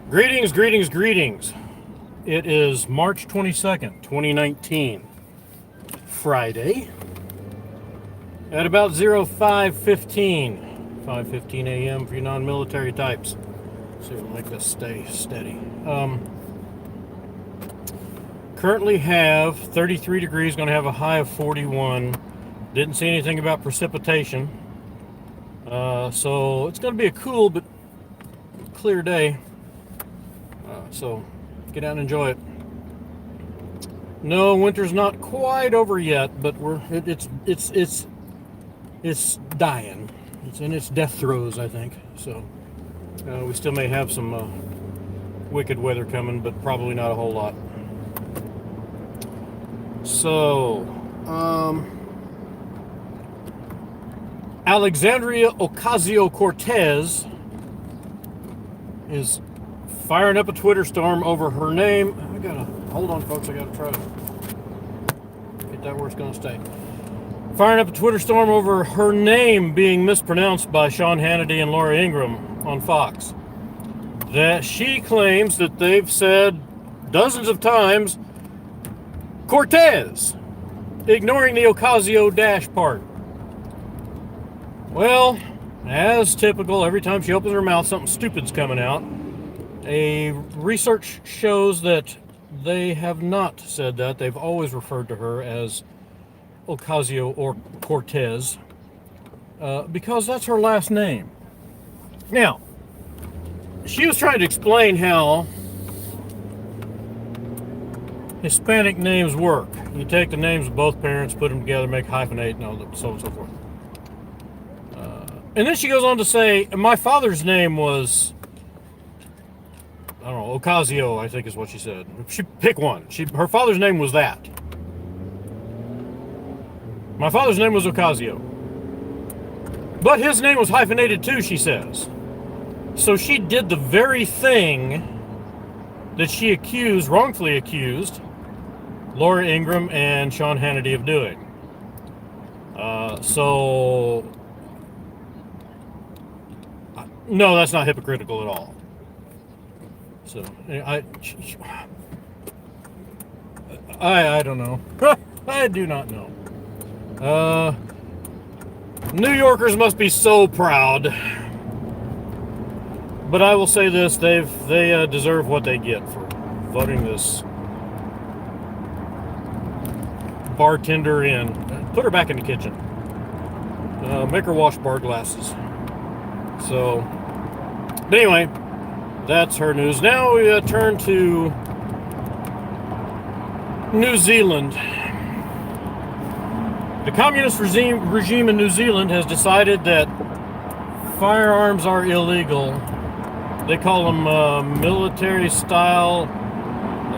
Greetings, greetings, greetings. It is March 22nd, 2019, Friday, at about 5:15 a.m. for you non-military types. See if we'll make this stay steady. Currently have 33 degrees, going to have a high of 41. Didn't see anything about precipitation. So it's going to be a cool but clear day. So get out and enjoy it. No, winter's not quite over yet, but it's dying. It's in its death throes, I think. So we still may have some wicked weather coming, but probably not a whole lot. So, Alexandria Ocasio-Cortez is firing up a Twitter storm over her name. Hold on, folks. I gotta try to get that where it's gonna stay. Firing up a Twitter storm over her name being mispronounced by Sean Hannity and Laura Ingraham on Fox. That she claims that they've said dozens of times Cortez, ignoring the Ocasio dash part. Well, as typical, every time she opens her mouth, something stupid's coming out. A research shows that they have not said that. They've always referred to her as Ocasio or Cortez because that's her last name. Now, she was trying to explain how Hispanic names work. You take the names of both parents, put them together, make hyphenate, and so on and so forth. And then she goes on to say, my father's name was, I don't know, Ocasio, I think is what she said. She pick one. Her father's name was that. My father's name was Ocasio. But his name was hyphenated too, she says. So she did the very thing that she wrongfully accused, Laura Ingraham and Sean Hannity of doing. No, that's not hypocritical at all. So, I don't know. I do not know. New Yorkers must be so proud. But I will say this, they deserve what they get for voting this bartender in. Put her back in the kitchen. Make her wash bar glasses. So, but anyway, that's her news. Now we turn to New Zealand. The communist regime in New Zealand has decided that firearms are illegal. They call them military-style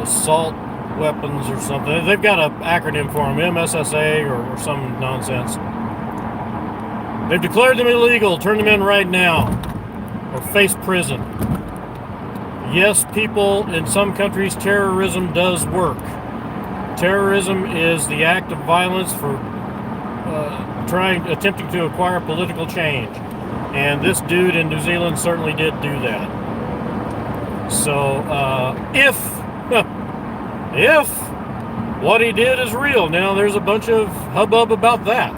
assault weapons or something. They've got an acronym for them, MSSA or some nonsense. They've declared them illegal. Turn them in right now or face prison. Yes, people, in some countries, terrorism does work. Terrorism is the act of violence for attempting to acquire political change. And this dude in New Zealand certainly did do that. So, if what he did is real, now there's a bunch of hubbub about that.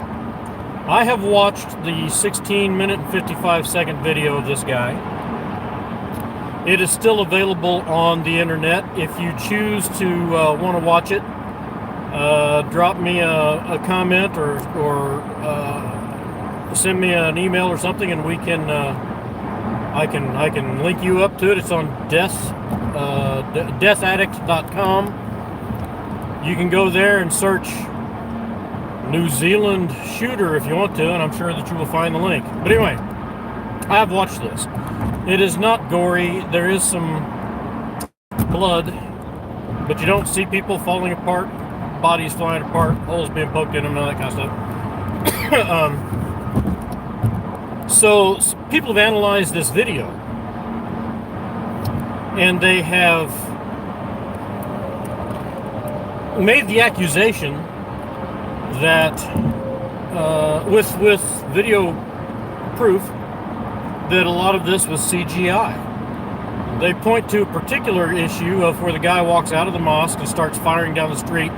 I have watched the 16-minute and 55-second video of this guy. It is still available on the internet. If you choose to want to watch it, drop me a comment or send me an email or something, and we can I can link you up to it. It's on deathaddict.com. You can go there and search New Zealand shooter if you want to, and I'm sure that you will find the link. But anyway, I've watched this. It is not gory. There is some blood, but you don't see people falling apart, bodies flying apart, holes being poked in them, and all that kind of stuff. So people have analyzed this video, and they have made the accusation that with video proof that a lot of this was CGI. They point to a particular issue of where the guy walks out of the mosque and starts firing down the street.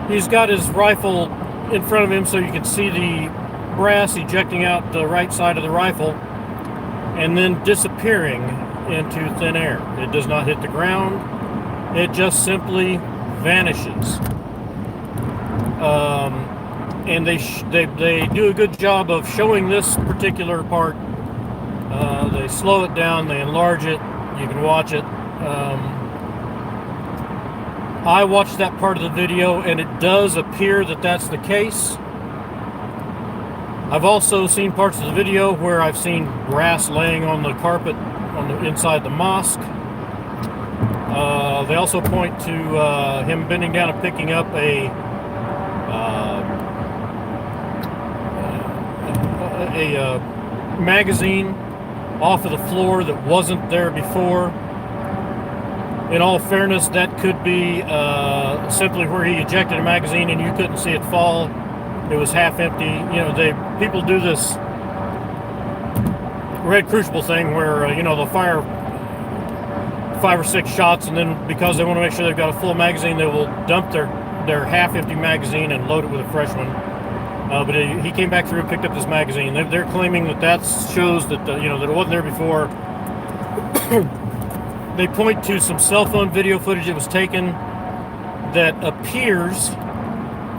He's got his rifle in front of him so you can see the brass ejecting out the right side of the rifle and then disappearing into thin air. It does not hit the ground. It just simply vanishes. And they do a good job of showing this particular part. They slow it down, they enlarge it. You can watch it. I watched that part of the video, and it does appear that that's the case. I've also seen parts of the video where I've seen grass laying on the carpet on the inside the mosque. They also point to him bending down and picking up a magazine off of the floor that wasn't there before. In all fairness, that could be simply where he ejected a magazine and you couldn't see it fall. It was half empty. You know, people do this Red Crucible thing where they'll fire 5 or 6 shots, and then because they want to make sure they've got a full magazine, they will dump their half-empty magazine and load it with a fresh one. But he came back through and picked up this magazine. They're claiming that shows that that it wasn't there before. They point to some cell phone video footage that was taken that appears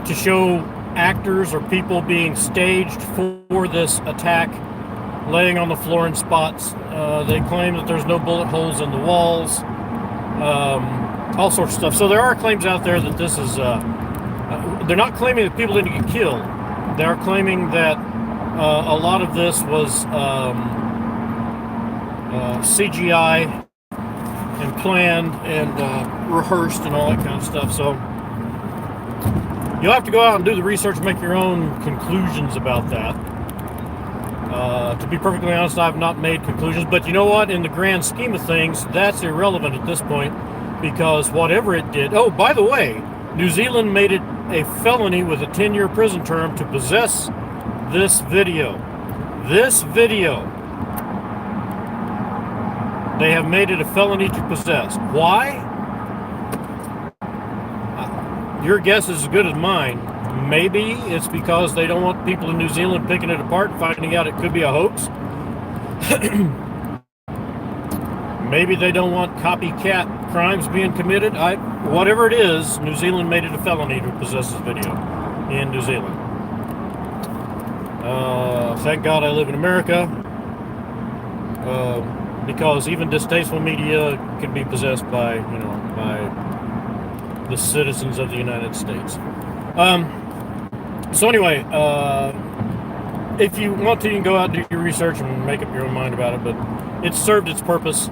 to show actors or people being staged for this attack, laying on the floor in spots. They claim that there's no bullet holes in the walls, all sorts of stuff. So there are claims out there that this is, they're not claiming that people didn't get killed. They are claiming that a lot of this was CGI and planned and rehearsed and all that kind of stuff. So you'll have to go out and do the research and make your own conclusions about that. To be perfectly honest, I've not made conclusions, but you know what? In the grand scheme of things, that's irrelevant at this point, because whatever it did... Oh, by the way, New Zealand made it a felony with a 10-year prison term to possess this video. This video. They have made it a felony to possess. Why? Your guess is as good as mine. Maybe it's because they don't want people in New Zealand picking it apart and finding out it could be a hoax. Maybe they don't want copycat crimes being committed. Whatever it is, New Zealand made it a felony to possess this video in New Zealand. Thank God I live in America, because even distasteful media can be possessed by the citizens of the United States. So anyway, if you want to, you can go out and do your research and make up your own mind about it, but it served its purpose.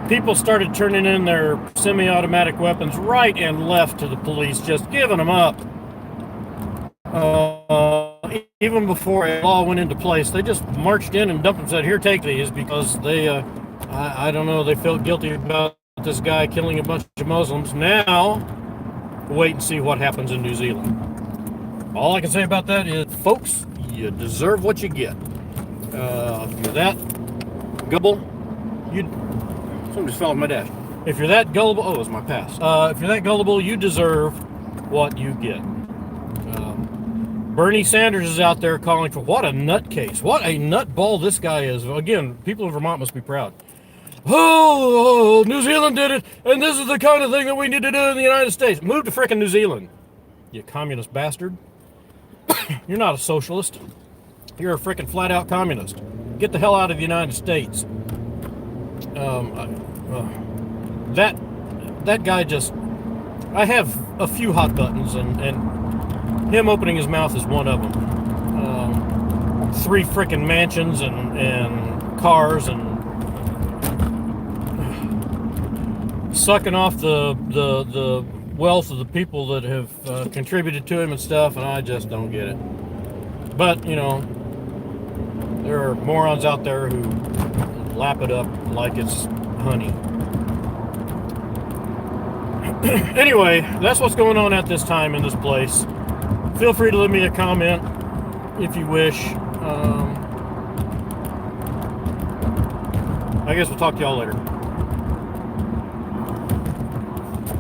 People started turning in their semi-automatic weapons right and left to the police, just giving them up. Even before a law went into place, they just marched in and dumped them and said, here, take these, because they, I don't know, they felt guilty about this guy killing a bunch of Muslims. Now, wait and see what happens in New Zealand. All I can say about that is, folks, you deserve what you get. If you're that gullible, something just fell off my dash. If you're that gullible, oh, it was my pass. If you're that gullible, you deserve what you get. Bernie Sanders is out there calling for, what a nutcase, what a nutball this guy is. Again, people in Vermont must be proud. Oh, New Zealand did it, and this is the kind of thing that we need to do in the United States. Move to frickin' New Zealand, you communist bastard. You're not a socialist. You're a frickin' flat-out communist. Get the hell out of the United States. That guy just... I have a few hot buttons, and him opening his mouth is one of them. 3 frickin' mansions and cars and sucking off the wealth of the people that have contributed to him and stuff, and I just don't get it. But, there are morons out there who lap it up like it's honey. Anyway, that's what's going on at this time in this place. Feel free to leave me a comment if you wish. I guess we'll talk to y'all later.